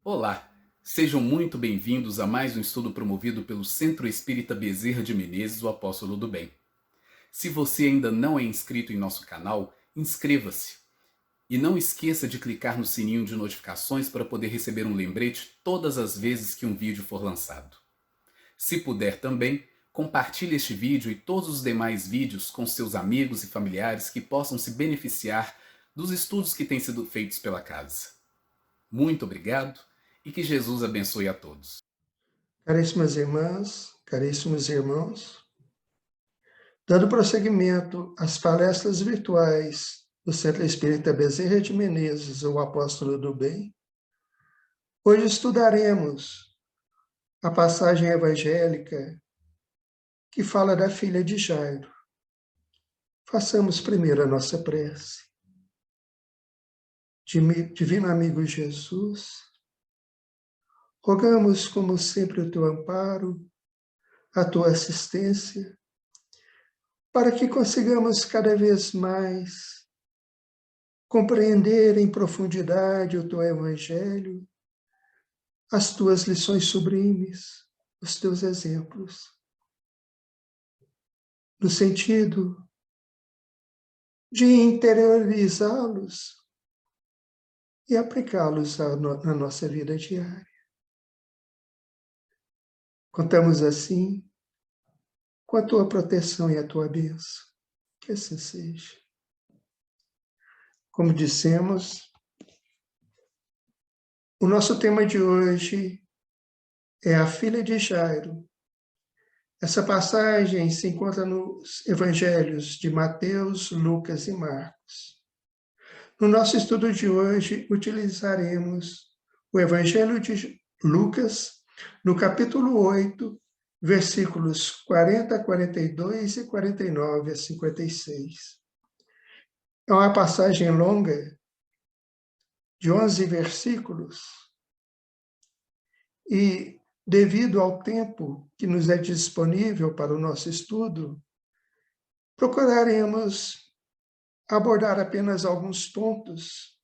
Olá, sejam muito bem-vindos a mais um estudo promovido pelo Centro Espírita Bezerra de Menezes, o Apóstolo do Bem. Se você ainda não é inscrito em nosso canal, inscreva-se. E não esqueça de clicar no sininho de notificações para poder receber um lembrete todas as vezes que um vídeo for lançado. Se puder também, compartilhe este vídeo e todos os demais vídeos com seus amigos e familiares que possam se beneficiar dos estudos que têm sido feitos pela casa. Muito obrigado e que Jesus abençoe a todos. Caríssimas irmãs, caríssimos irmãos, dando prosseguimento às palestras virtuais do Centro Espírita Bezerra de Menezes, o Apóstolo do Bem, hoje estudaremos a passagem evangélica que fala da filha de Jairo. Façamos primeiro a nossa prece. Divino amigo Jesus, rogamos como sempre o teu amparo, a tua assistência, para que consigamos cada vez mais compreender em profundidade o teu evangelho, as tuas lições sublimes, os teus exemplos, no sentido de interiorizá-los e aplicá-los na nossa vida diária. Contamos assim com a tua proteção e a tua bênção. Que assim seja. Como dissemos, o nosso tema de hoje é a filha de Jairo. Essa passagem se encontra nos evangelhos de Mateus, Lucas e Marcos. No nosso estudo de hoje, utilizaremos o evangelho de Lucas, no capítulo 8, versículos 40, 42 e 49 a 56. É uma passagem longa, de 11 versículos, e devido ao tempo que nos é disponível para o nosso estudo, procuraremos abordar apenas alguns pontos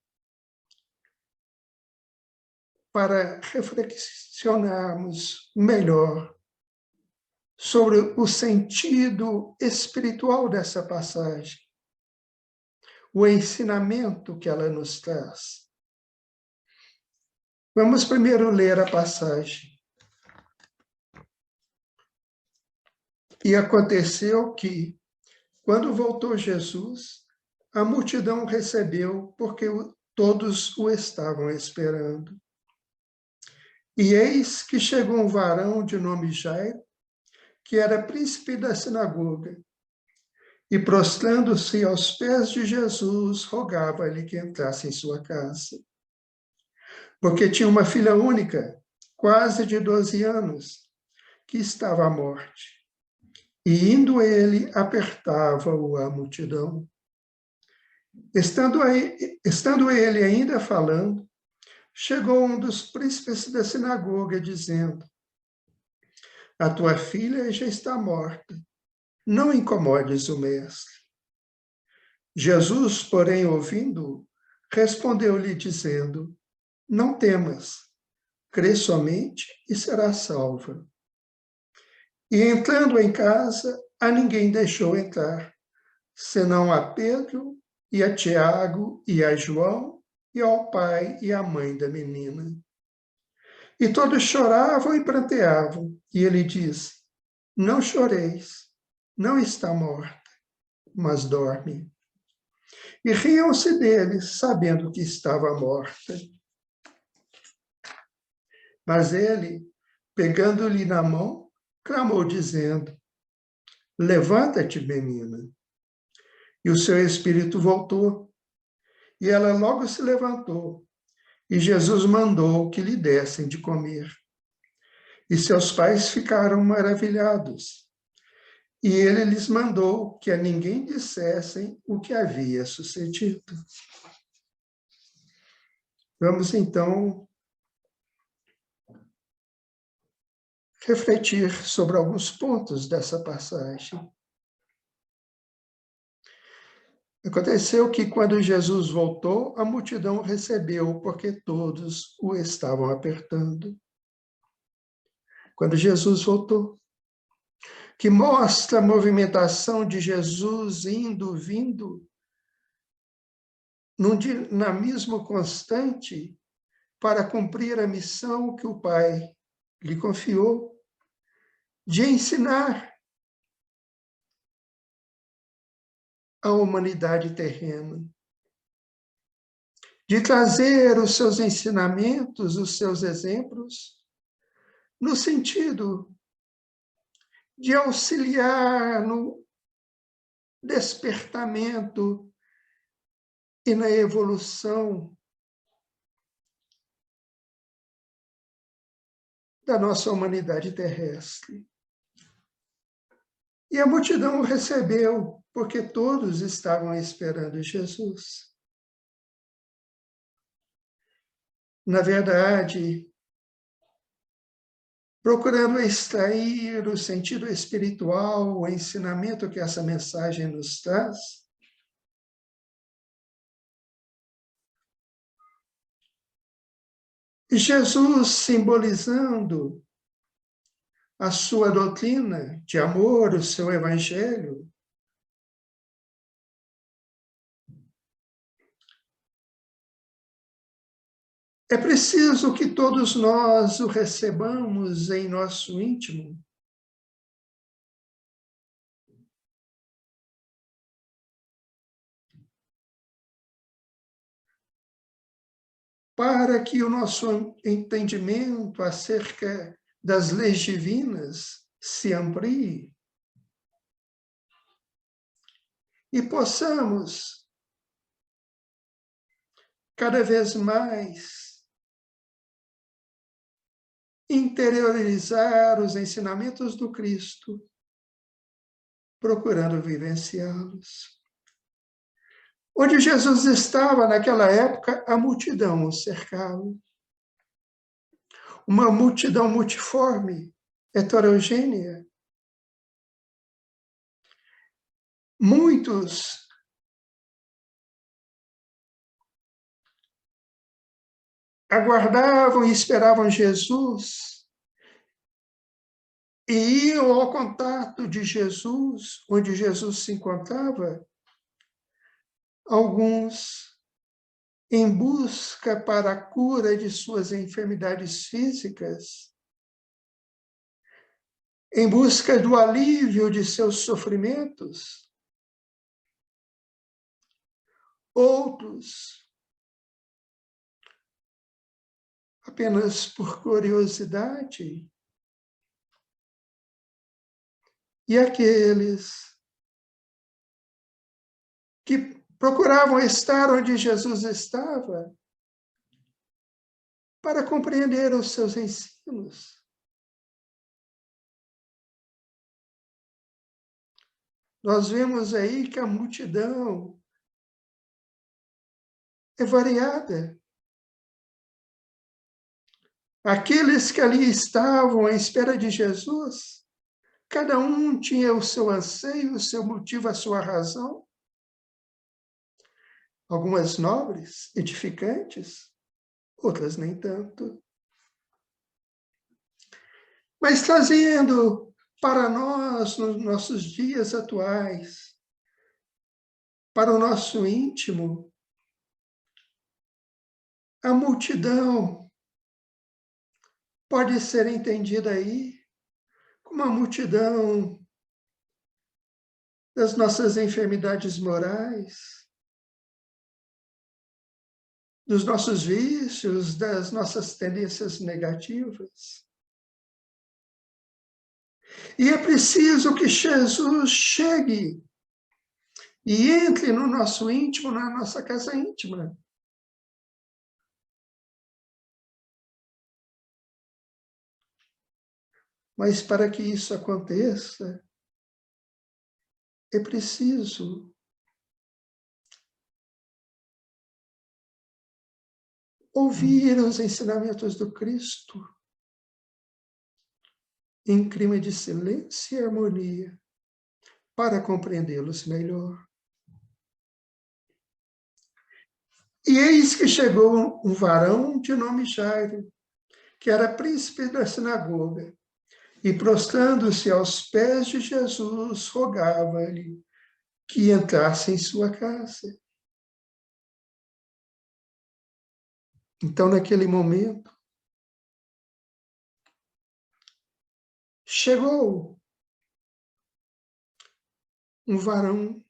para reflexionarmos melhor sobre o sentido espiritual dessa passagem, o ensinamento que ela nos traz. Vamos primeiro ler a passagem. E aconteceu que, quando voltou Jesus, a multidão recebeu, porque todos o estavam esperando. E eis que chegou um varão de nome Jairo, que era príncipe da sinagoga, e prostrando-se aos pés de Jesus, rogava-lhe que entrasse em sua casa. Porque tinha uma filha única, quase de 12 anos, que estava à morte. E indo ele, apertava-o a multidão. Estando ele ainda falando, chegou um dos príncipes da sinagoga, dizendo: a tua filha já está morta, não incomodes o mestre. Jesus, porém, ouvindo, respondeu-lhe, dizendo: não temas, crê somente e serás salva. E entrando em casa, a ninguém deixou entrar, senão a Pedro e a Tiago e a João e ao pai e à mãe da menina. E todos choravam e pranteavam, e ele disse: não choreis, não está morta, mas dorme. E riam-se dele, sabendo que estava morta. Mas ele, pegando-lhe na mão, clamou, dizendo: levanta-te, menina. E o seu espírito voltou, e ela logo se levantou, e Jesus mandou que lhe dessem de comer. E seus pais ficaram maravilhados. E ele lhes mandou que a ninguém dissessem o que havia sucedido. Vamos, então, refletir sobre alguns pontos dessa passagem. Aconteceu que, quando Jesus voltou, a multidão o recebeu, porque todos o estavam apertando. Quando Jesus voltou, que mostra a movimentação de Jesus indo, vindo, num dinamismo constante para cumprir a missão que o Pai lhe confiou, de ensinar a humanidade terrena, de trazer os seus ensinamentos, os seus exemplos, no sentido de auxiliar no despertamento e na evolução da nossa humanidade terrestre. E a multidão o recebeu, porque todos estavam esperando Jesus. Na verdade, procurando extrair o sentido espiritual, o ensinamento que essa mensagem nos traz, Jesus, simbolizando a sua doutrina de amor, o seu evangelho, é preciso que todos nós o recebamos em nosso íntimo, para que o nosso entendimento acerca das leis divinas se amplie e possamos cada vez mais interiorizar os ensinamentos do Cristo, procurando vivenciá-los. Onde Jesus estava naquela época, a multidão o cercava. Uma multidão multiforme, heterogênea. Muitos aguardavam e esperavam Jesus e iam ao contato de Jesus, onde Jesus se encontrava, alguns em busca para a cura de suas enfermidades físicas, em busca do alívio de seus sofrimentos. Outros, apenas por curiosidade. E aqueles que procuravam estar onde Jesus estava para compreender os seus ensinos. Nós vemos aí que a multidão é variada. Aqueles que ali estavam à espera de Jesus, cada um tinha o seu anseio, o seu motivo, a sua razão. Algumas nobres, edificantes, outras nem tanto. Mas trazendo para nós, nos nossos dias atuais, para o nosso íntimo, a multidão pode ser entendida aí como a multidão das nossas enfermidades morais, dos nossos vícios, das nossas tendências negativas. E é preciso que Jesus chegue e entre no nosso íntimo, na nossa casa íntima. Mas para que isso aconteça, é preciso ouvir os ensinamentos do Cristo em clima de silêncio e harmonia, para compreendê-los melhor. E eis que chegou um varão de nome Jairo, que era príncipe da sinagoga, e prostrando-se aos pés de Jesus, rogava-lhe que entrasse em sua casa. Então, naquele momento, chegou um varão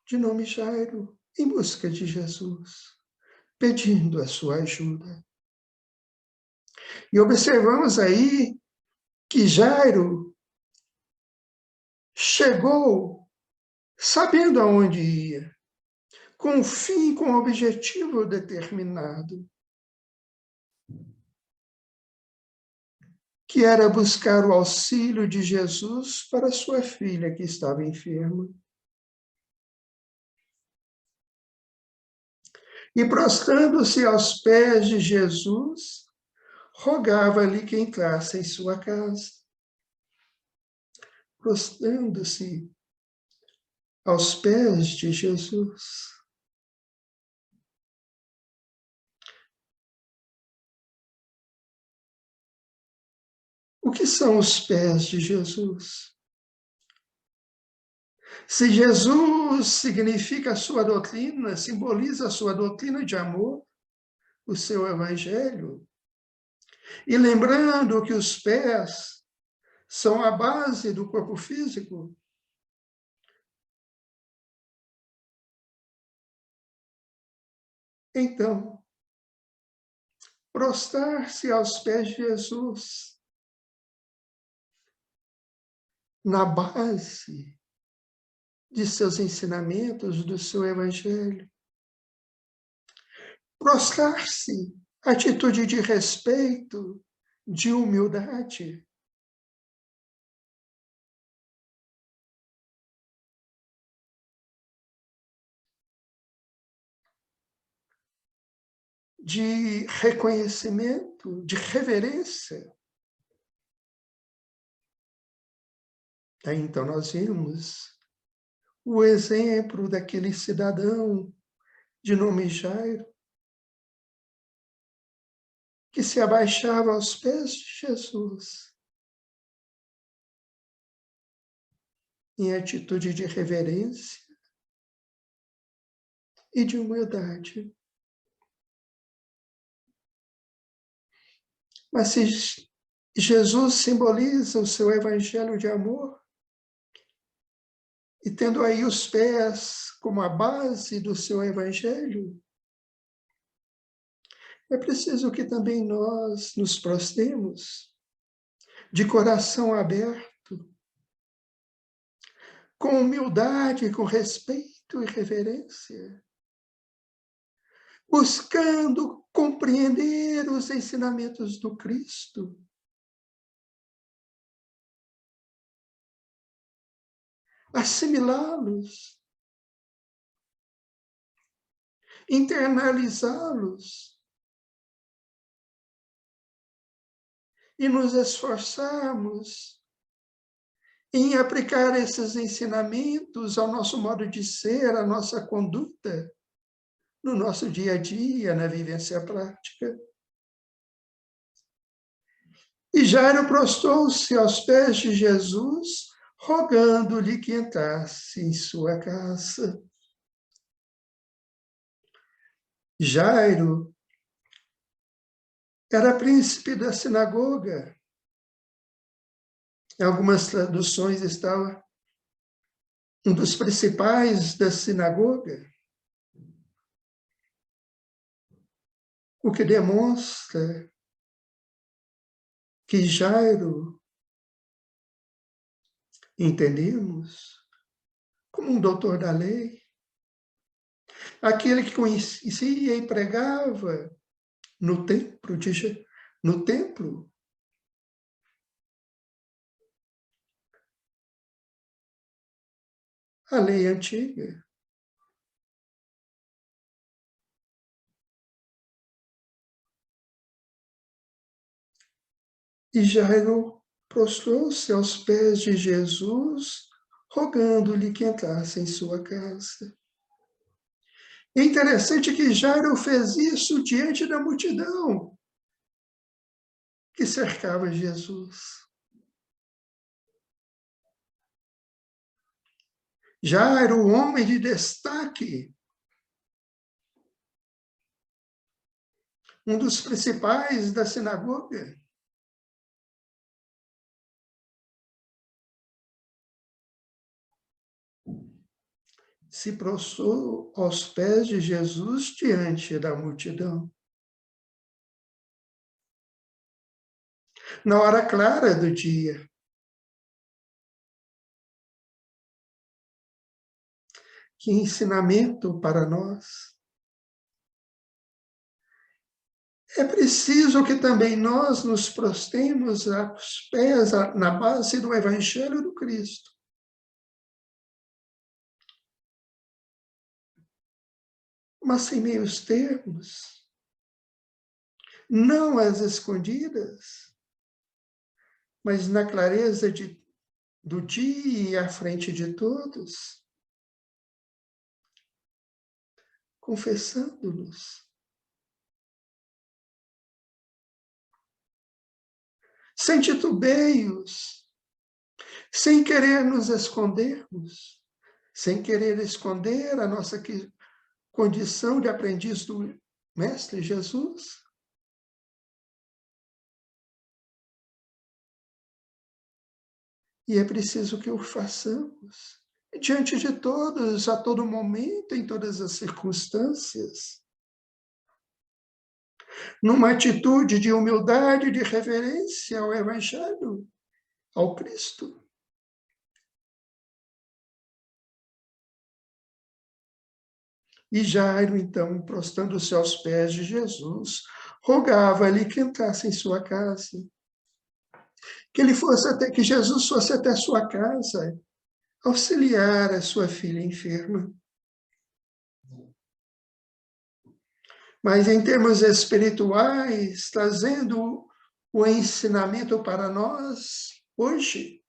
de nome Jairo em busca de Jesus, pedindo a sua ajuda. E observamos aí que Jairo chegou sabendo aonde ia, com um fim, com um objetivo determinado, que era buscar o auxílio de Jesus para sua filha que estava enferma. E prostrando-se aos pés de Jesus, rogava-lhe que entrasse em sua casa. Prostrando-se aos pés de Jesus. O que são os pés de Jesus? Se Jesus significa a sua doutrina, simboliza a sua doutrina de amor, o seu evangelho, e lembrando que os pés são a base do corpo físico, então, prostrar-se aos pés de Jesus, na base de seus ensinamentos, do seu evangelho. Prostrar-se, atitude de respeito, de humildade. De reconhecimento, de reverência. Aí, então, nós vimos o exemplo daquele cidadão de nome Jairo, que se abaixava aos pés de Jesus, em atitude de reverência e de humildade. Mas se Jesus simboliza o seu evangelho de amor, e tendo aí os pés como a base do seu evangelho, é preciso que também nós nos prostremos de coração aberto, com humildade, com respeito e reverência, buscando compreender os ensinamentos do Cristo, assimilá-los, internalizá-los e nos esforçarmos em aplicar esses ensinamentos ao nosso modo de ser, à nossa conduta, no nosso dia a dia, na vivência prática. E Jairo prostrou-se aos pés de Jesus, rogando-lhe que entrasse em sua casa. Jairo era príncipe da sinagoga. Em algumas traduções estava um dos principais da sinagoga, o que demonstra que Jairo, entendemos, como um doutor da lei, aquele que conhecia e pregava no templo, a lei antiga. E Jairo prostrou-se aos pés de Jesus, rogando-lhe que entrasse em sua casa. É interessante que Jairo fez isso diante da multidão que cercava Jesus. Jairo, o homem de destaque, um dos principais da sinagoga, se prostrou aos pés de Jesus diante da multidão. Na hora clara do dia. Que ensinamento para nós. É preciso que também nós nos prostremos aos pés, na base do Evangelho do Cristo. Mas sem meios termos. Não às escondidas, mas na clareza do dia e à frente de todos, confessando-nos. Sem titubeios, sem querer nos escondermos, sem querer esconder a nossa condição de aprendiz do Mestre Jesus. E é preciso que o façamos, diante de todos, a todo momento, em todas as circunstâncias. Numa atitude de humildade, de reverência ao Evangelho, ao Cristo. E Jairo, então, prostrando-se aos pés de Jesus, rogava-lhe que entrasse em sua casa. Que Jesus fosse até sua casa, auxiliar a sua filha enferma. Mas em termos espirituais, trazendo o ensinamento para nós hoje,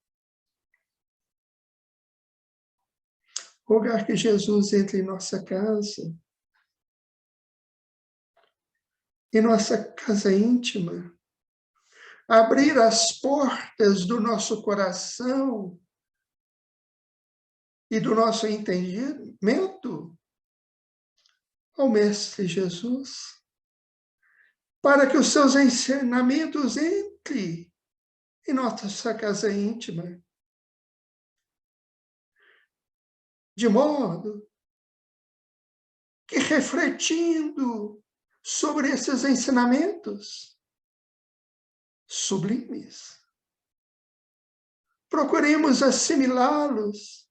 rogar que Jesus entre em nossa casa, em nossa casa íntima, abrir as portas do nosso coração e do nosso entendimento ao Mestre Jesus, para que os seus ensinamentos entrem em nossa casa íntima, de modo que, refletindo sobre esses ensinamentos sublimes, procuremos assimilá-los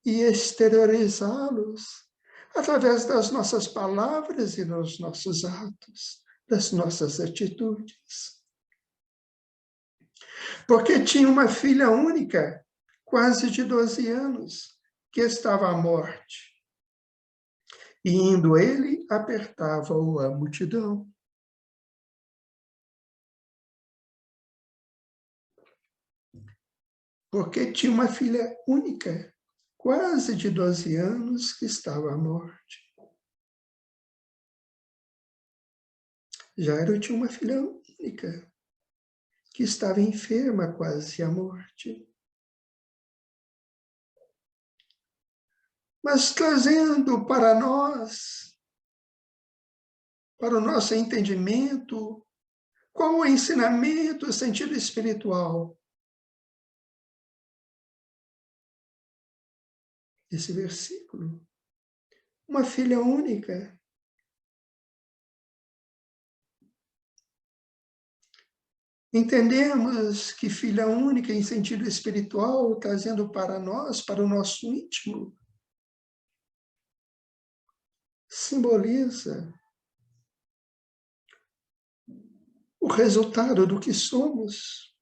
e exteriorizá-los através das nossas palavras e dos nossos atos, das nossas atitudes. Porque tinha uma filha única, quase de 12 anos, que estava à morte. E indo ele, apertava-o a multidão. Porque tinha uma filha única, quase de 12 anos, que estava à morte. Jairo tinha uma filha única, que estava enferma, quase à morte. Mas trazendo para nós, para o nosso entendimento, qual o ensinamento, o sentido espiritual desse versículo? Uma filha única. Entendemos que filha única, em sentido espiritual, trazendo para nós, para o nosso íntimo, simboliza o resultado do que somos.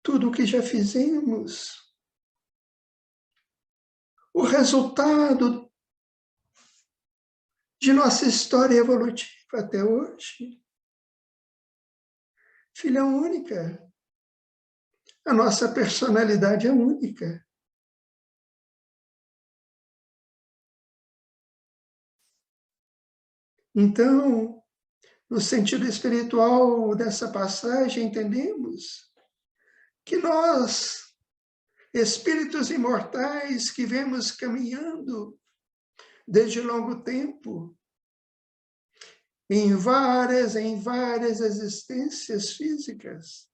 Tudo o que já fizemos. O resultado de nossa história evolutiva até hoje. Filha única. A nossa personalidade é única. Então, no sentido espiritual dessa passagem, entendemos que nós, espíritos imortais que vemos caminhando desde longo tempo, em várias existências físicas,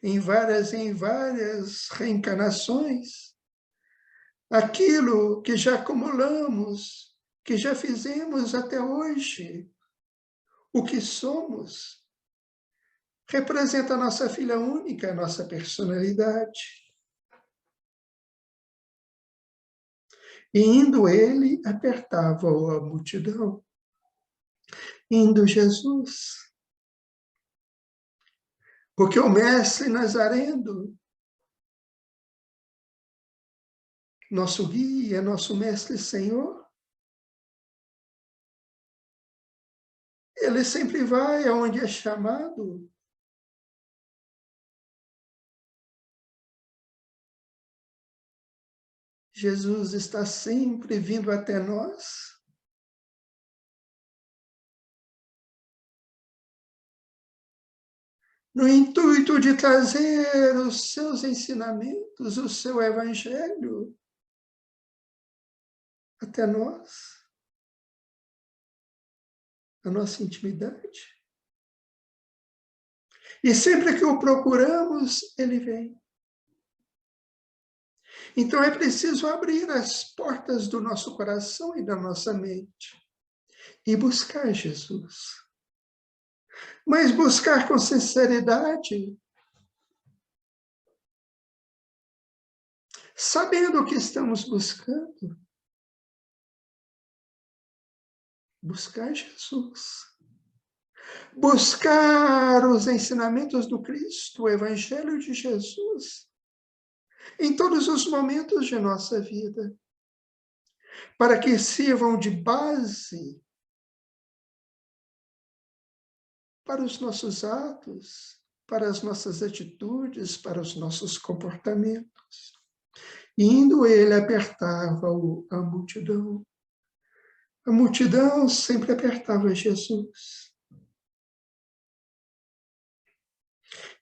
em várias reencarnações, aquilo que já acumulamos, que já fizemos até hoje, o que somos, representa a nossa filha única, a nossa personalidade. E indo ele, apertava-o a multidão. Indo Jesus. Porque o mestre Nazareno, nosso guia, nosso mestre Senhor, ele sempre vai aonde é chamado. Jesus está sempre vindo até nós. No intuito de trazer os seus ensinamentos, o seu evangelho até nós, a nossa intimidade. E sempre que o procuramos, ele vem. Então é preciso abrir as portas do nosso coração e da nossa mente e buscar Jesus. Mas buscar com sinceridade, sabendo o que estamos buscando. Buscar Jesus. Buscar os ensinamentos do Cristo, o Evangelho de Jesus, em todos os momentos de nossa vida, para que sirvam de base para os nossos atos, para as nossas atitudes, para os nossos comportamentos. E indo ele, apertava a multidão. A multidão sempre apertava Jesus.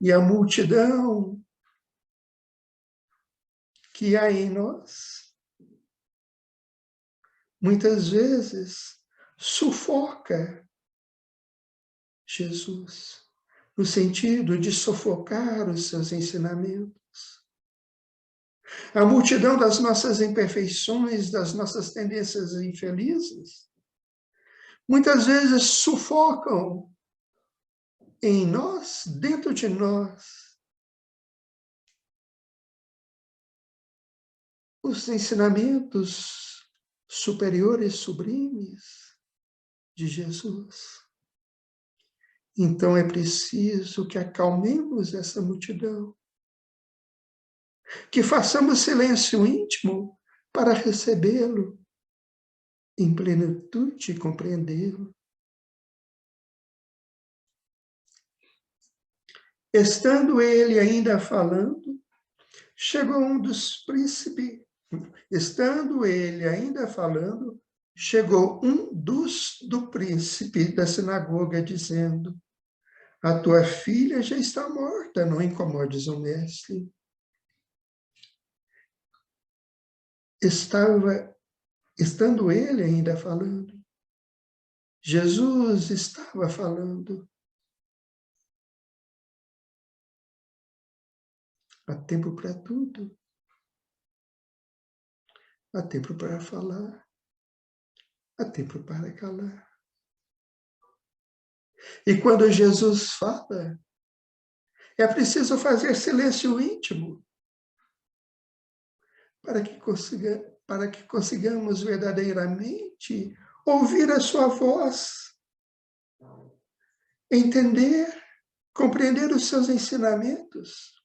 E a multidão que há em nós, muitas vezes, sufoca Jesus, no sentido de sufocar os seus ensinamentos. A multidão das nossas imperfeições, das nossas tendências infelizes, muitas vezes sufocam em nós, dentro de nós, os ensinamentos superiores, sublimes de Jesus. Então é preciso que acalmemos essa multidão, que façamos silêncio íntimo para recebê-lo em plenitude e compreendê-lo. Estando ele ainda falando, chegou um dos príncipes. Estando ele ainda falando, chegou um do príncipe da sinagoga, dizendo: a tua filha já está morta, não incomodes o mestre. Estando ele ainda falando, Jesus estava falando. Há tempo para tudo. Há tempo para falar. Há tempo para calar. E quando Jesus fala, é preciso fazer silêncio íntimo para que consigamos verdadeiramente ouvir a sua voz, entender, compreender os seus ensinamentos,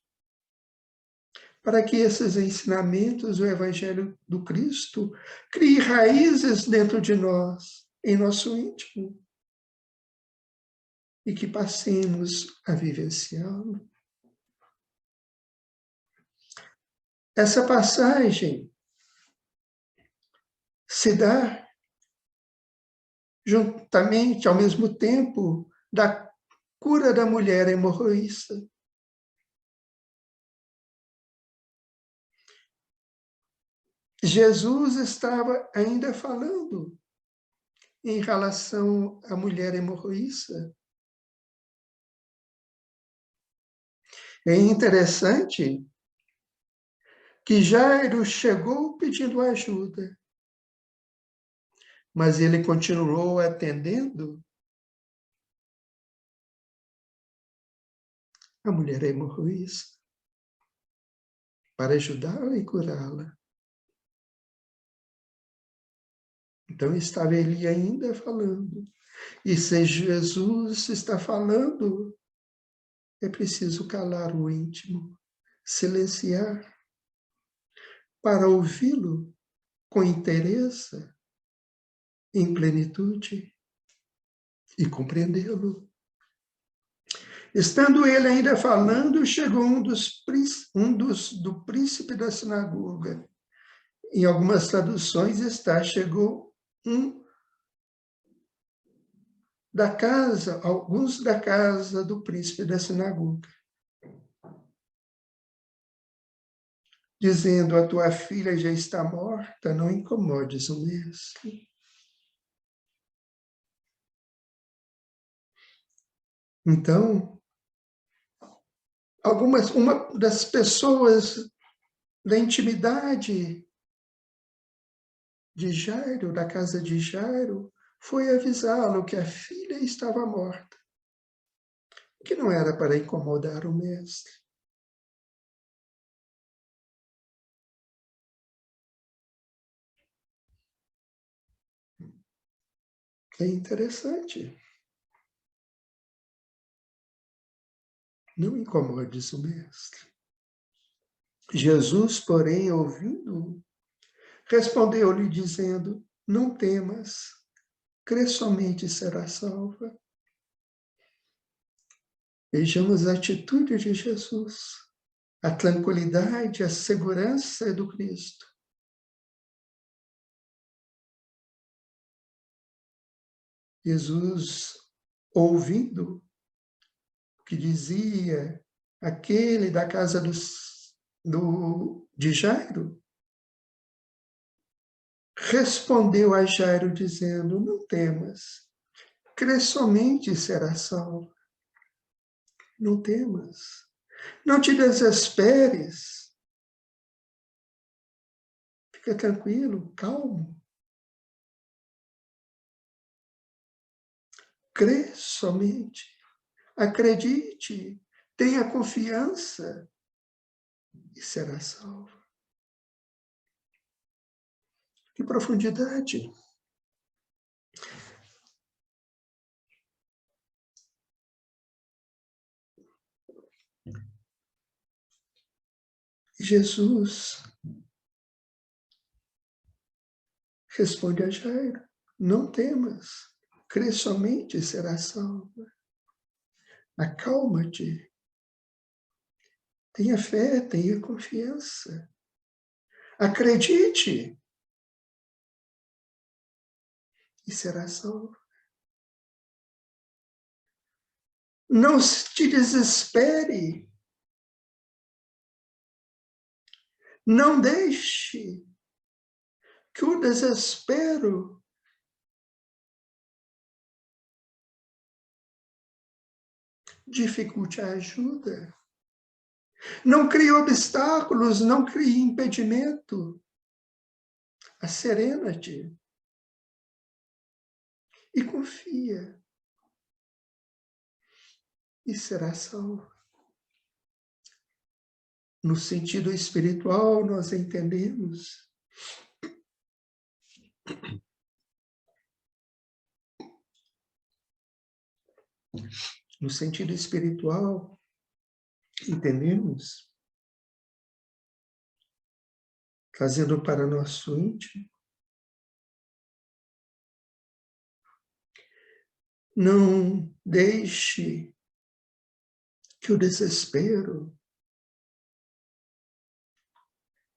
para que esses ensinamentos, o Evangelho do Cristo, crie raízes dentro de nós, em nosso íntimo, e que passemos a vivenciá-lo. Essa passagem se dá juntamente, ao mesmo tempo, da cura da mulher hemorroísta. Jesus estava ainda falando em relação à mulher hemorroísta. É interessante que Jairo chegou pedindo ajuda, mas ele continuou atendendo a mulher hemorroísta para ajudá-la e curá-la. Então estava ele ainda falando. E se Jesus está falando, é preciso calar o íntimo, silenciar, para ouvi-lo com interesse, em plenitude, e compreendê-lo. Estando ele ainda falando, chegou do príncipe da sinagoga. Em algumas traduções está, chegou alguns da casa do príncipe da sinagoga, dizendo: a tua filha já está morta, não incomodes o mestre. Então, uma das pessoas da intimidade de Jairo, da casa de Jairo, foi avisá-lo que a filha estava morta, que não era para incomodar o mestre. É interessante. Não incomodes o mestre. Jesus, porém, ouvindo, respondeu-lhe dizendo: não temas, crê somente e serás salva. Vejamos a atitude de Jesus, a tranquilidade, a segurança do Cristo. Jesus, ouvindo o que dizia aquele da casa de Jairo, respondeu a Jairo dizendo: não temas, crê somente e serás salvo. Não temas, não te desesperes, fica tranquilo, calmo. Crê somente, acredite, tenha confiança e será salvo. Que profundidade! Jesus responde a Jairo: não temas, crê somente e será salvo. Acalma-te, tenha fé, tenha confiança. Acredite e será salvo. Não te desespere. Não deixe que o desespero dificulte a ajuda. Não crie obstáculos, não crie impedimento. Acerena-te e confia. E será salvo. No sentido espiritual, nós entendemos no sentido espiritual, entendemos, trazendo para nosso íntimo, não deixe que o desespero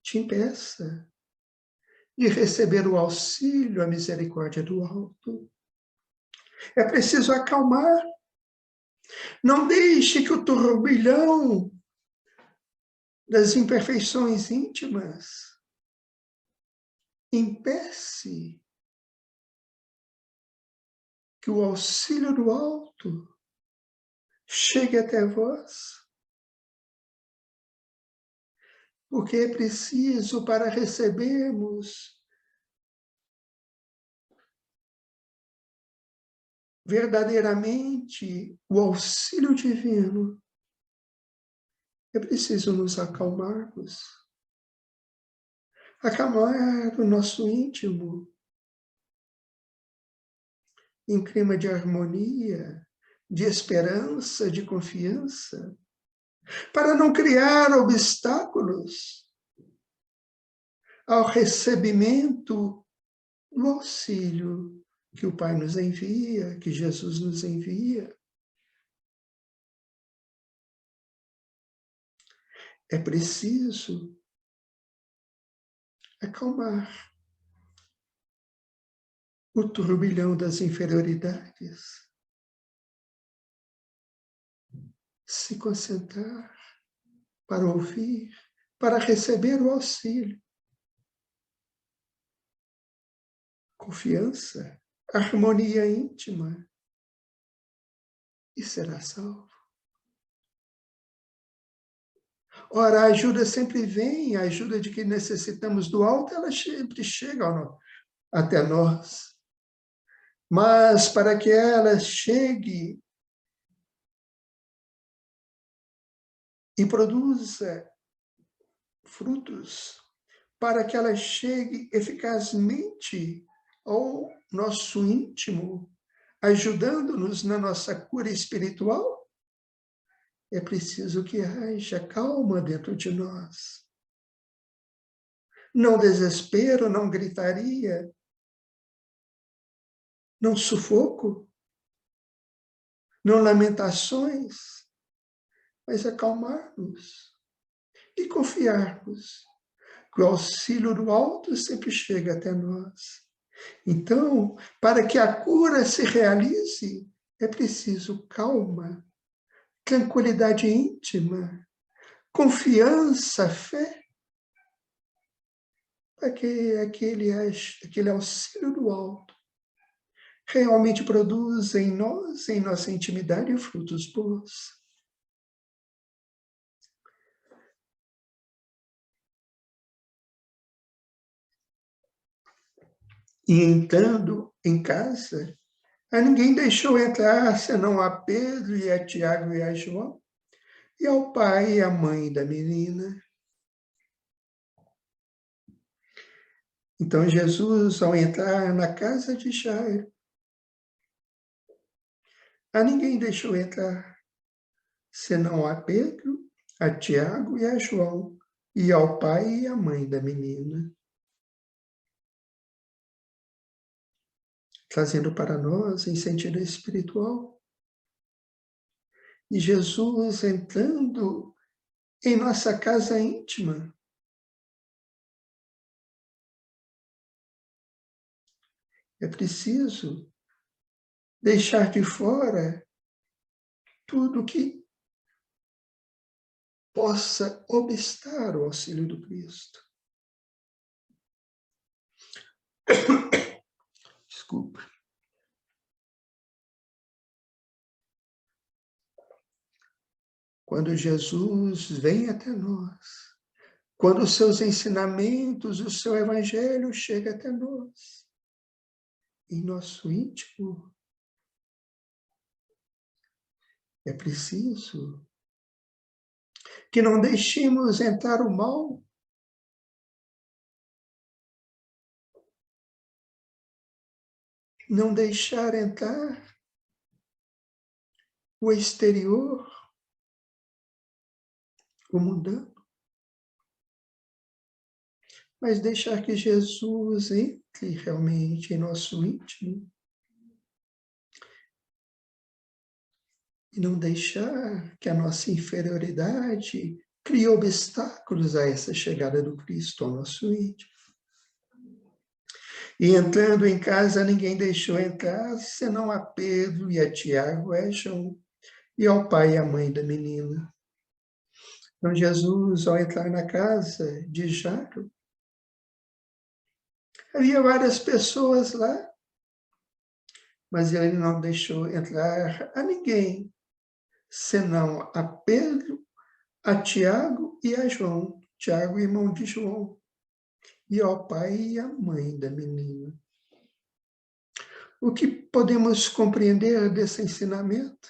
te impeça de receber o auxílio, a misericórdia do alto. É preciso acalmar. Não deixe que o turbilhão das imperfeições íntimas impece que o auxílio do alto chegue até vós, porque é preciso para recebermos verdadeiramente o auxílio divino, é preciso nos acalmarmos, acalmar o nosso íntimo em clima de harmonia, de esperança, de confiança, para não criar obstáculos ao recebimento do auxílio que o Pai nos envia, que Jesus nos envia. É preciso acalmar o turbilhão das inferioridades, se concentrar para ouvir, para receber o auxílio. Confiança, harmonia íntima, e será salvo. Ora, a ajuda sempre vem, a ajuda de que necessitamos do alto, ela sempre chega até nós. Mas para que ela chegue e produza frutos, para que ela chegue eficazmente ao nosso íntimo, ajudando-nos na nossa cura espiritual, é preciso que haja calma dentro de nós. Não desespero, não gritaria, não sufoco, não lamentações, mas acalmar-nos e confiarmos que o auxílio do alto sempre chega até nós. Então, para que a cura se realize, é preciso calma, tranquilidade íntima, confiança, fé, para que aquele auxílio do alto realmente produza em nós, em nossa intimidade, frutos bons. E entrando em casa, a ninguém deixou entrar, senão a Pedro e a Tiago e a João, e ao pai e à mãe da menina. Então Jesus, ao entrar na casa de Jairo, a ninguém deixou entrar, senão a Pedro, a Tiago e a João, e ao pai e à mãe da menina. Trazendo para nós em sentido espiritual. E Jesus entrando em nossa casa íntima. É preciso deixar de fora tudo que possa obstar o auxílio do Cristo. Desculpa. Quando Jesus vem até nós, quando os seus ensinamentos, o seu evangelho chega até nós, em nosso íntimo, é preciso que não deixemos entrar o mal, não deixar entrar o exterior, o mundano, mas deixar que Jesus entre realmente em nosso íntimo e não deixar que a nossa inferioridade crie obstáculos a essa chegada do Cristo ao nosso íntimo. E entrando em casa, ninguém deixou entrar, senão a Pedro e a Tiago e a João, e ao pai e à mãe da menina. Então, Jesus, ao entrar na casa de Jairo, havia várias pessoas lá, mas ele não deixou entrar a ninguém, senão a Pedro, a Tiago e a João, Tiago, irmão de João, e ao pai e à mãe da menina. O que podemos compreender desse ensinamento,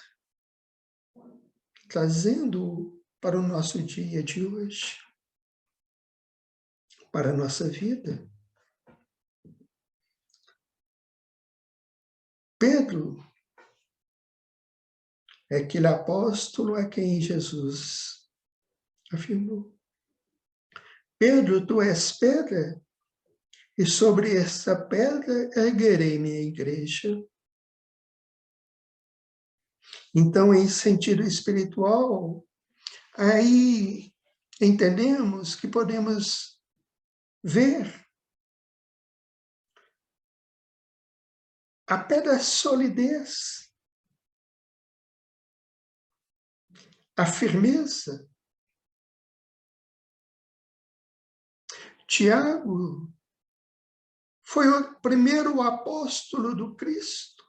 trazendo para o nosso dia de hoje, para a nossa vida? Pedro é aquele apóstolo a quem Jesus afirmou: Pedro, tu és pedra, e sobre essa pedra erguerei minha igreja. Então, em sentido espiritual, aí entendemos que podemos ver a pedra solidez, a firmeza. Tiago foi o primeiro apóstolo do Cristo,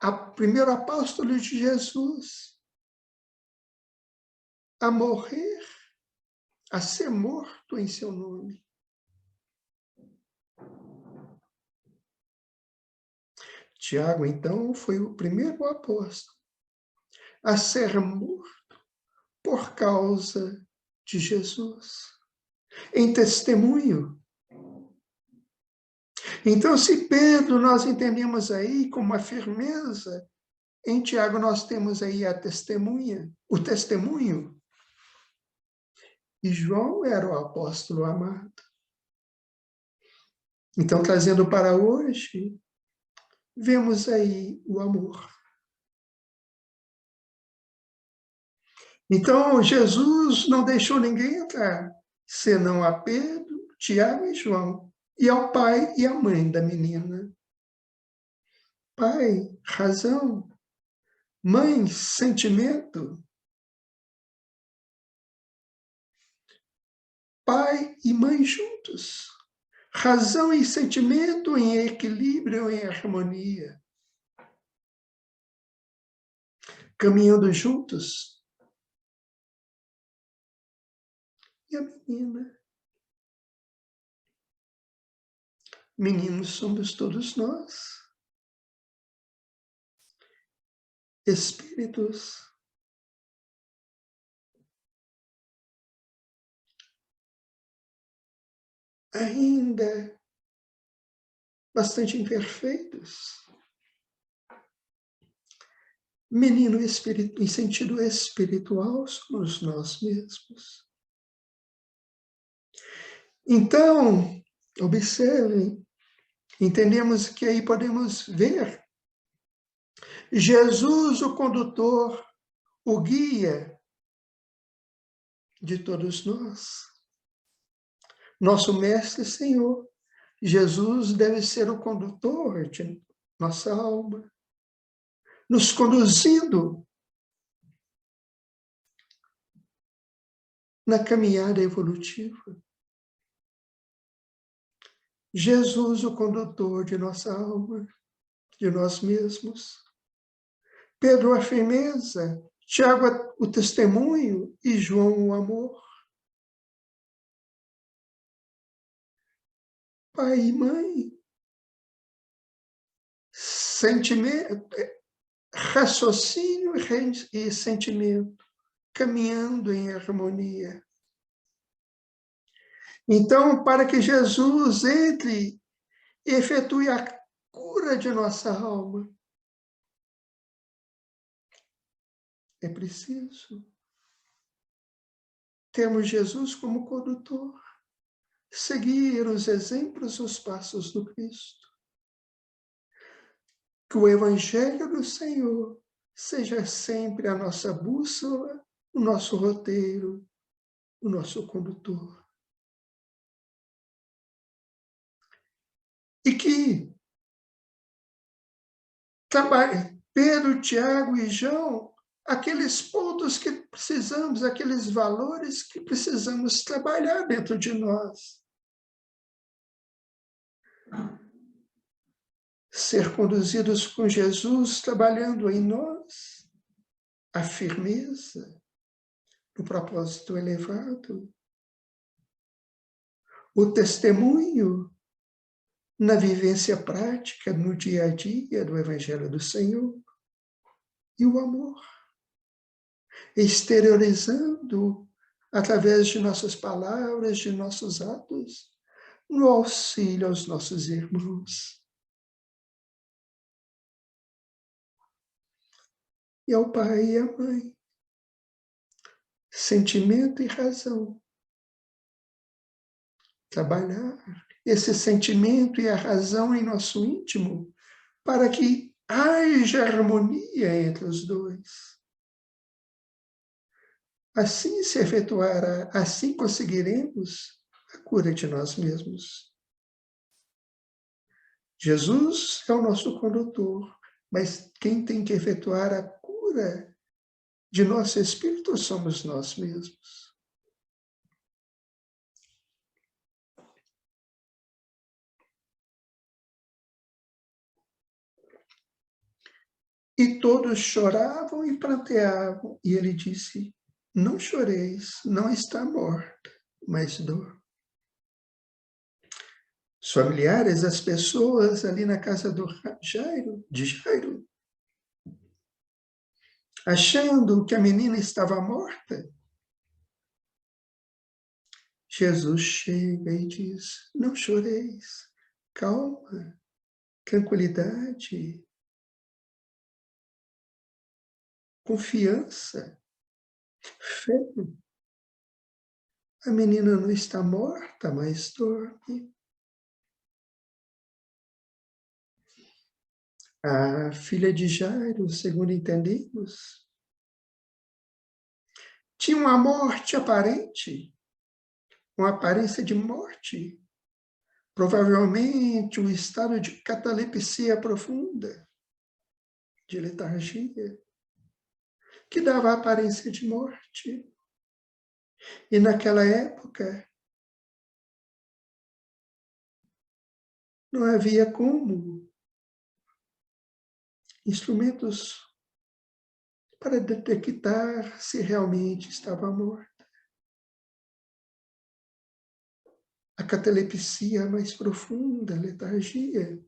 o primeiro apóstolo de Jesus a morrer, a ser morto em seu nome. Tiago, então, foi o primeiro apóstolo a ser morto por causa de Jesus, em testemunho. Então, se Pedro nós entendemos aí como a firmeza, em Tiago nós temos aí a testemunha, o testemunho. E João era o apóstolo amado. Então, trazendo para hoje, vemos aí o amor. Então, Jesus não deixou ninguém entrar, senão a Pedro, Tiago e João, e ao pai e à mãe da menina. Pai, razão. Mãe, sentimento. Pai e mãe juntos. Razão e sentimento em equilíbrio, em harmonia. Caminhando juntos. E a menina? Meninos somos todos nós. Espíritos ainda bastante imperfeitos. Menino em sentido espiritual somos nós mesmos. Então, observem, entendemos que aí podemos ver Jesus, o condutor, o guia de todos nós. Nosso Mestre Senhor. Jesus deve ser o condutor de nossa alma, nos conduzindo na caminhada evolutiva. Jesus, o condutor de nossa alma, de nós mesmos. Pedro, a firmeza. Tiago, o testemunho. E João, o amor. Pai e mãe. Sentimento, raciocínio e sentimento. Caminhando em harmonia. Então, para que Jesus entre e efetue a cura de nossa alma, é preciso termos Jesus como condutor, seguir os exemplos, os passos do Cristo. Que o Evangelho do Senhor seja sempre a nossa bússola, o nosso roteiro, o nosso condutor. E que Pedro, Tiago e João, aqueles pontos que precisamos, aqueles valores que precisamos trabalhar dentro de nós. Ser conduzidos com Jesus, trabalhando em nós a firmeza, o propósito elevado, o testemunho na vivência prática, no dia a dia do Evangelho do Senhor, e o amor, exteriorizando através de nossas palavras, de nossos atos, no auxílio aos nossos irmãos. E ao pai e à mãe, sentimento e razão. Trabalhar esse sentimento e a razão em nosso íntimo para que haja harmonia entre os dois. Assim se efetuará, assim conseguiremos a cura de nós mesmos. Jesus é o nosso condutor, mas quem tem que efetuar a cura de nosso espírito somos nós mesmos. E todos choravam e pranteavam, e ele disse: não choreis, não está morta, mas dor. Os familiares, as pessoas ali na casa de Jairo, achando que a menina estava morta, Jesus chega e diz: não choreis, calma, tranquilidade, confiança, fé. A menina não está morta, mas dorme. A filha de Jairo, segundo entendemos, tinha uma morte aparente, uma aparência de morte, provavelmente um estado de catalepsia profunda, de letargia, que dava a aparência de morte. E naquela época, não havia como instrumentos para detectar se realmente estava morta. A catalepsia mais profunda, a letargia,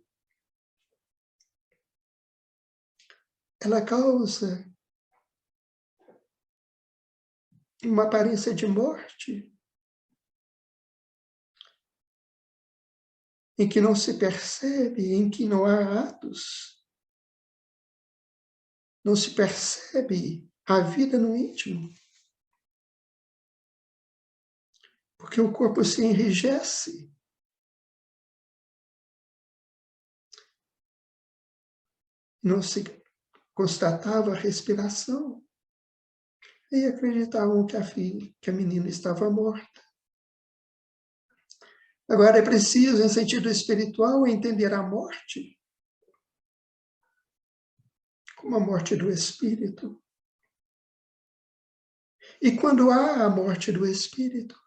ela causa uma aparência de morte em que não se percebe, em que não há atos, não se percebe a vida no íntimo, porque o corpo se enrijece. Não se constatava a respiração e acreditavam que a menina estava morta. Agora é preciso, em sentido espiritual, entender a morte como a morte do espírito. E quando há a morte do espírito,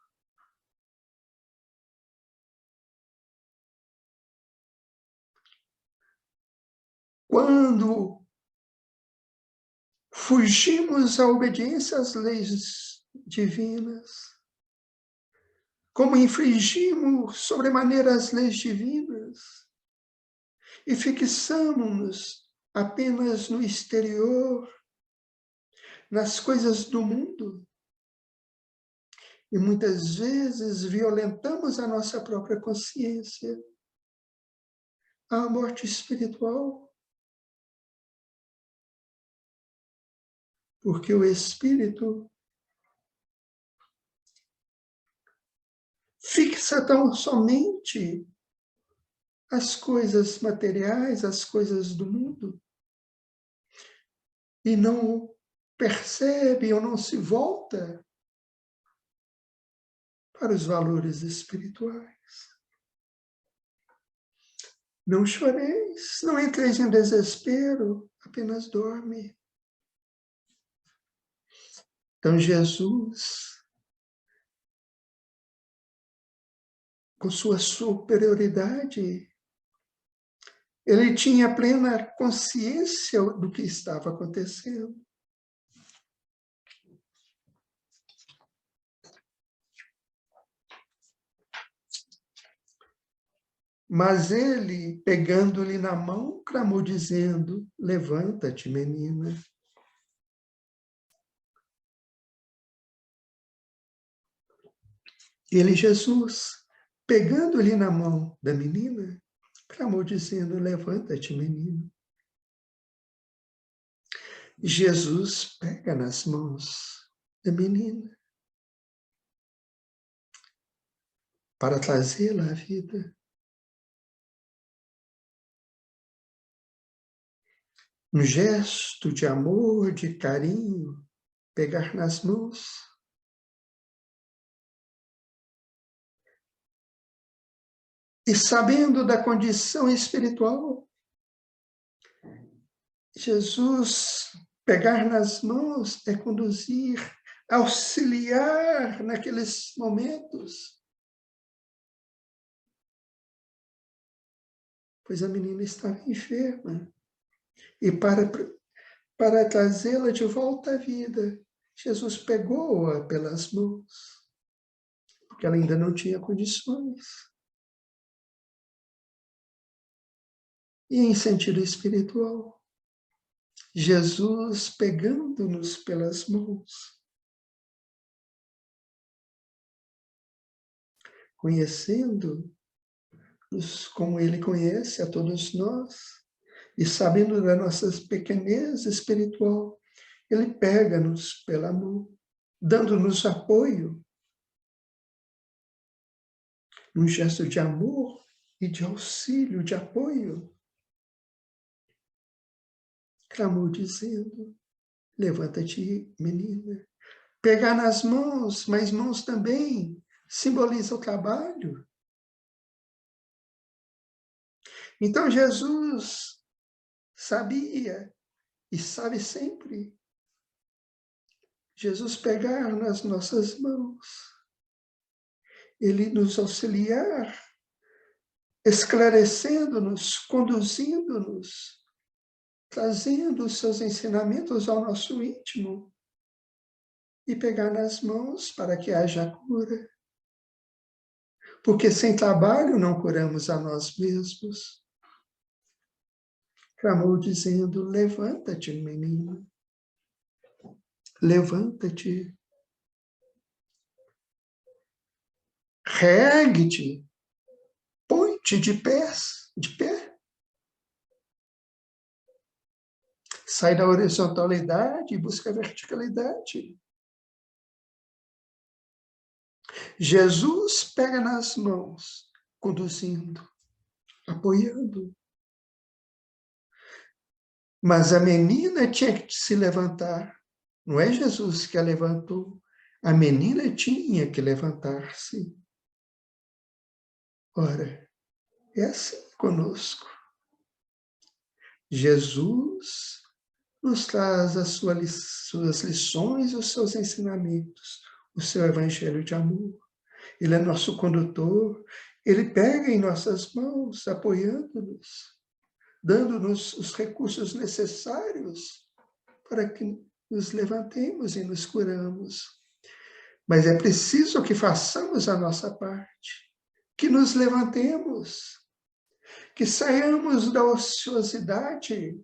quando fugimos à obediência às leis divinas, como infringimos sobremaneira as leis divinas e fixamos-nos apenas no exterior, nas coisas do mundo, e muitas vezes violentamos a nossa própria consciência, a morte espiritual, porque o espírito fixa tão somente as coisas materiais, as coisas do mundo, e não percebe ou não se volta para os valores espirituais. Não choreis, não entreis em desespero, apenas dorme. Então Jesus, com sua superioridade, ele tinha plena consciência do que estava acontecendo. Mas ele, pegando-lhe na mão, clamou dizendo: levanta-te, menina. Ele, Jesus, pegando-lhe na mão da menina, clamou dizendo: levanta-te, menina. Jesus pega nas mãos da menina para trazê-la à vida. Um gesto de amor, de carinho, pegar nas mãos. E sabendo da condição espiritual, Jesus pegar nas mãos é conduzir, auxiliar naqueles momentos. Pois a menina estava enferma. E para trazê-la de volta à vida, Jesus pegou-a pelas mãos, porque ela ainda não tinha condições. E em sentido espiritual, Jesus pegando-nos pelas mãos, conhecendo-nos como Ele conhece a todos nós, e sabendo da nossa pequenez espiritual, Ele pega-nos pela mão, dando-nos apoio, um gesto de amor e de auxílio, de apoio. Clamou dizendo: levanta-te, menina. Pegar nas mãos, mas mãos também simboliza o trabalho. Então Jesus sabia e sabe sempre. Jesus pegar nas nossas mãos, Ele nos auxiliar, esclarecendo-nos, conduzindo-nos, trazendo os seus ensinamentos ao nosso íntimo e pegar nas mãos para que haja cura. Porque sem trabalho não curamos a nós mesmos. Clamou dizendo: levanta-te, menino. Levanta-te. Reergue-te. Põe-te de pé. Sai da horizontalidade e busca a verticalidade. Jesus pega nas mãos, conduzindo, apoiando. Mas a menina tinha que se levantar. Não é Jesus que a levantou. A menina tinha que levantar-se. Ora, é assim conosco. Jesus nos traz as suas lições, os seus ensinamentos, o seu evangelho de amor. Ele é nosso condutor, ele pega em nossas mãos, apoiando-nos, dando-nos os recursos necessários para que nos levantemos e nos curamos. Mas é preciso que façamos a nossa parte, que nos levantemos, que saiamos da ociosidade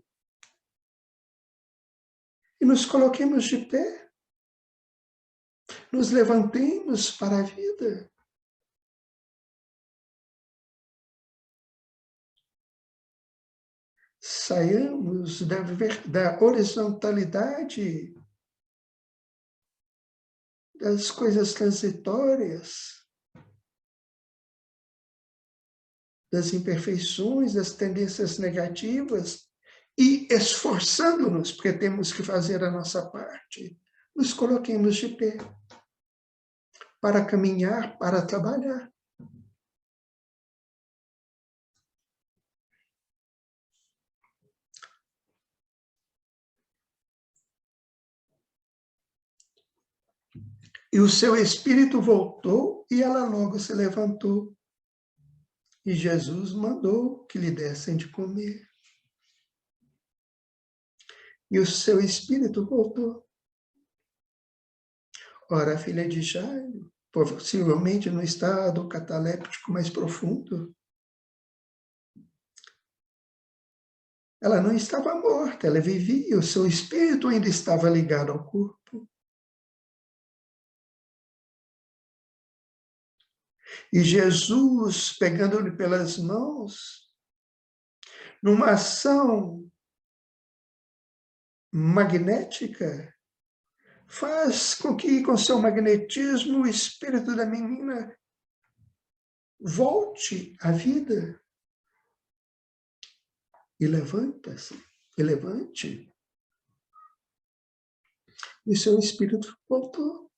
e nos coloquemos de pé, nos levantemos para a vida. Saiamos da horizontalidade, das coisas transitórias, das imperfeições, das tendências negativas, e esforçando-nos, porque temos que fazer a nossa parte, nos coloquemos de pé para caminhar, para trabalhar. E o seu espírito voltou e ela logo se levantou. E Jesus mandou que lhe dessem de comer. E o seu espírito voltou. Ora, a filha de Jairo, possivelmente no estado cataléptico mais profundo, ela não estava morta, ela vivia, o seu espírito ainda estava ligado ao corpo. E Jesus, pegando-lhe pelas mãos, numa ação magnética, faz com que, com seu magnetismo, o espírito da menina volte à vida e levanta-se, e levante. E seu espírito voltou.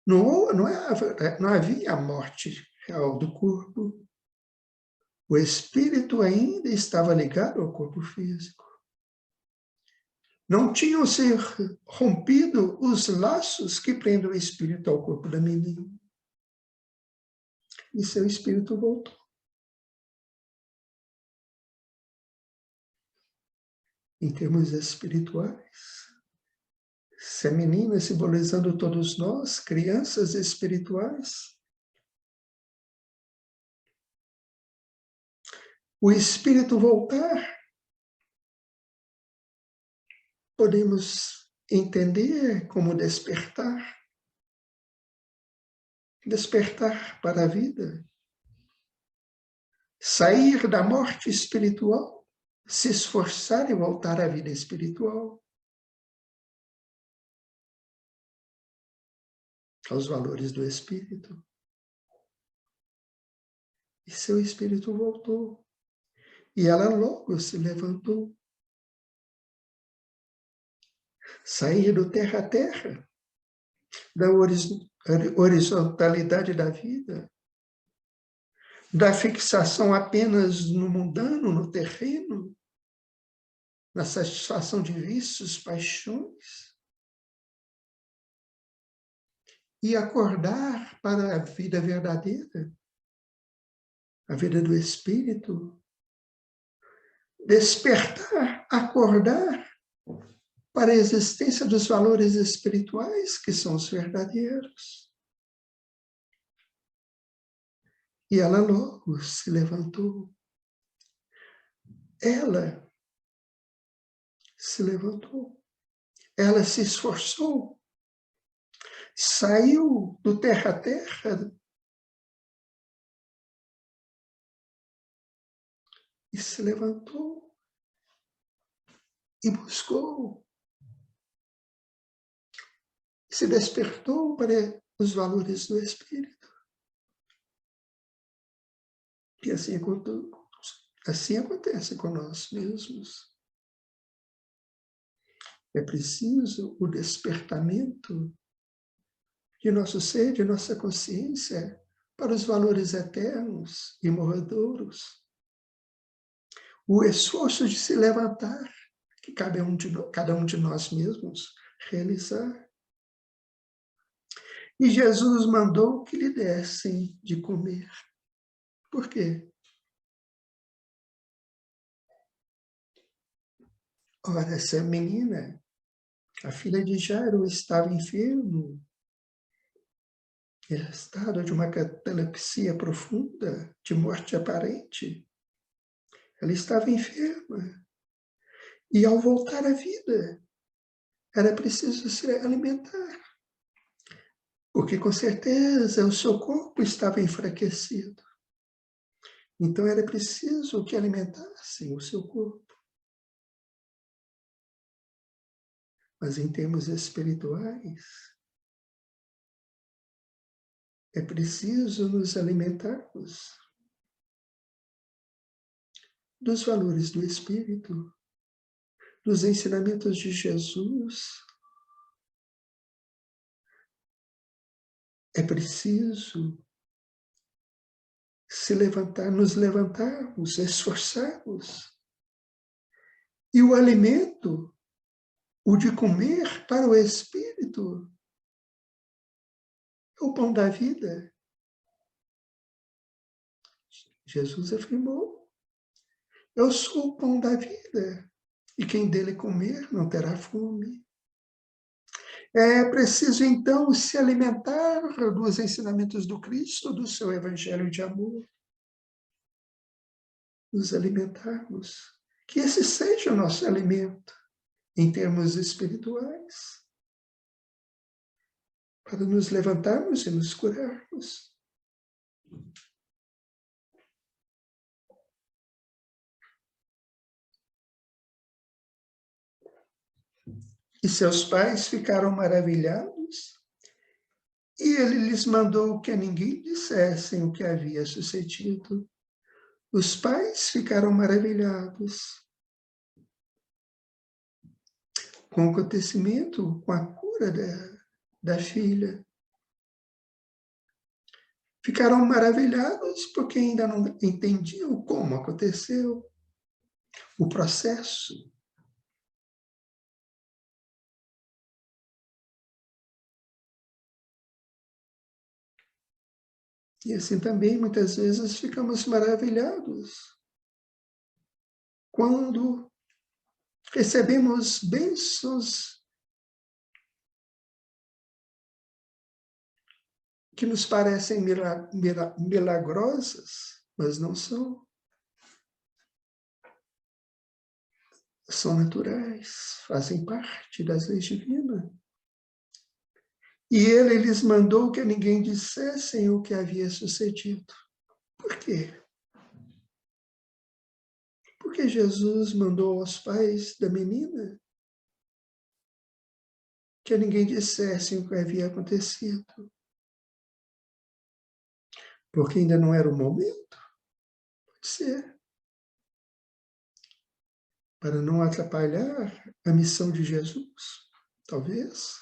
Não havia morte real do corpo. O espírito ainda estava ligado ao corpo físico. Não tinham se rompido os laços que prendem o espírito ao corpo da menina. E seu espírito voltou. Em termos espirituais, se a menina simbolizando todos nós, crianças espirituais, o espírito voltar, podemos entender como despertar. Despertar para a vida. Sair da morte espiritual, se esforçar e voltar à vida espiritual. Aos valores do espírito. E seu espírito voltou. E ela logo se levantou. Sair do terra a terra, da horizontalidade da vida, da fixação apenas no mundano, no terreno, na satisfação de vícios, paixões, e acordar para a vida verdadeira, a vida do espírito, despertar, acordar para a existência dos valores espirituais que são os verdadeiros. E ela logo se levantou. Ela se levantou. Ela se esforçou. Saiu do terra a terra e se levantou e buscou. Se despertou para os valores do espírito. E assim acontece com nós mesmos. É preciso o despertamento de nosso ser, de nossa consciência, para os valores eternos e moradouros. O esforço de se levantar, que cada um de nós mesmos realizar. E Jesus mandou que lhe dessem de comer. Por quê? Ora, essa menina, a filha de Jairo, estava enferma, em estado de uma catalepsia profunda, de morte aparente. Ela estava enferma. E ao voltar à vida, era preciso se alimentar. Porque, com certeza, o seu corpo estava enfraquecido. Então, era preciso que alimentassem o seu corpo. Mas, em termos espirituais, é preciso nos alimentarmos dos valores do Espírito, dos ensinamentos de Jesus. É preciso se levantar, nos levantarmos, esforçarmos. E o alimento, o de comer para o Espírito, o pão da vida. Jesus afirmou: eu sou o pão da vida, e quem dele comer não terá fome. É preciso, então, se alimentar dos ensinamentos do Cristo, do seu evangelho de amor. Nos alimentarmos. Que esse seja o nosso alimento, em termos espirituais, para nos levantarmos e nos curarmos. E seus pais ficaram maravilhados, e ele lhes mandou que a ninguém dissessem o que havia sucedido. Os pais ficaram maravilhados com o acontecimento, com a cura da filha. Ficaram maravilhados porque ainda não entendiam como aconteceu o processo. E assim também, muitas vezes, ficamos maravilhados quando recebemos bênçãos que nos parecem milagrosas, mas não são. São naturais, fazem parte das leis divinas. E ele lhes mandou que ninguém dissessem o que havia sucedido. Por quê? Porque Jesus mandou aos pais da menina que ninguém dissesse o que havia acontecido. Porque ainda não era o momento? Pode ser. Para não atrapalhar a missão de Jesus, talvez.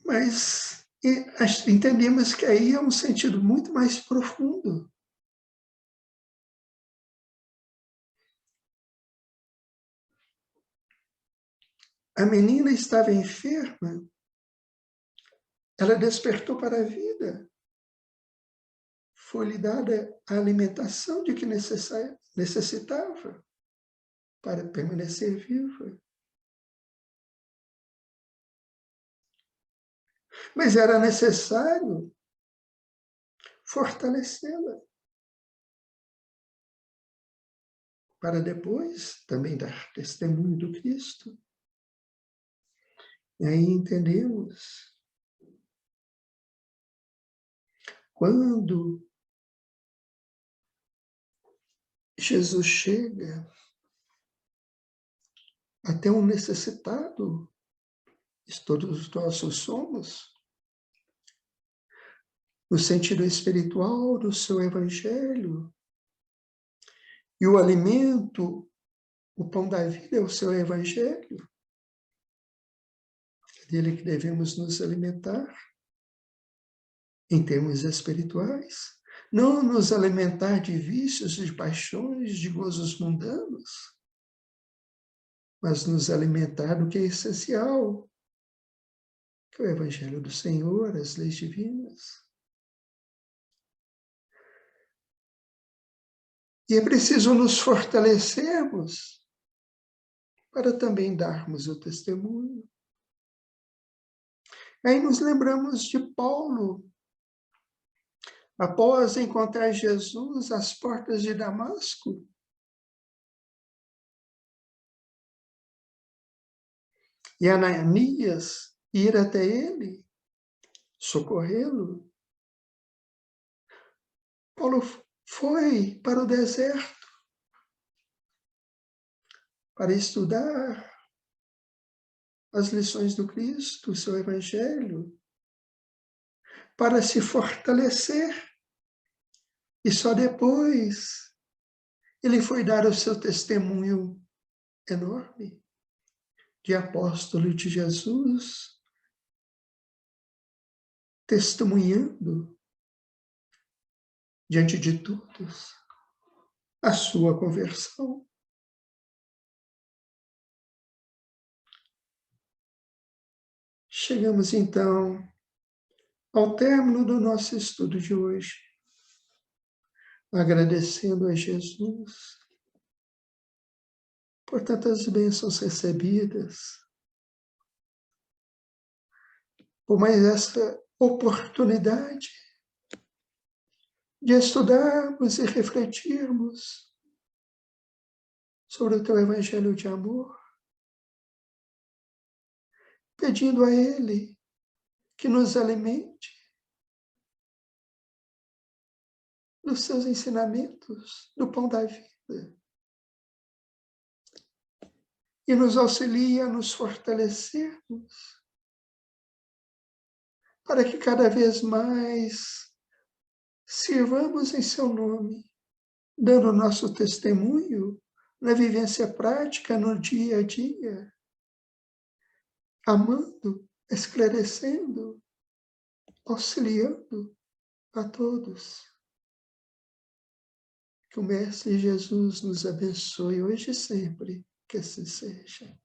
Mas entendemos que aí é um sentido muito mais profundo. A menina estava enferma, ela despertou para a vida. Foi-lhe dada a alimentação de que necessitava para permanecer viva. Mas era necessário fortalecê-la para depois também dar testemunho do Cristo. E aí entendemos, quando Jesus chega até um necessitado, todos nós somos, no sentido espiritual do seu evangelho, e o alimento, o pão da vida é o seu evangelho, é dele que devemos nos alimentar, em termos espirituais, não nos alimentar de vícios, de paixões, de gozos mundanos, mas nos alimentar do que é essencial, que é o Evangelho do Senhor, as leis divinas. E é preciso nos fortalecermos para também darmos o testemunho. Aí nos lembramos de Paulo, após encontrar Jesus às portas de Damasco, e Ananias ir até ele, socorrê-lo. Paulo foi para o deserto para estudar as lições do Cristo, o seu Evangelho, para se fortalecer. E só depois ele foi dar o seu testemunho enorme de apóstolo de Jesus, testemunhando diante de todos a sua conversão. Chegamos então ao término do nosso estudo de hoje, agradecendo a Jesus por tantas bênçãos recebidas, por mais essa oportunidade de estudarmos e refletirmos sobre o teu Evangelho de amor, pedindo a Ele que nos alimente dos seus ensinamentos, do pão da vida, e nos auxilie a nos fortalecermos, para que cada vez mais sirvamos em seu nome, dando nosso testemunho na vivência prática, no dia a dia, amando, esclarecendo, auxiliando a todos. Que o Mestre Jesus nos abençoe hoje e sempre, que assim seja.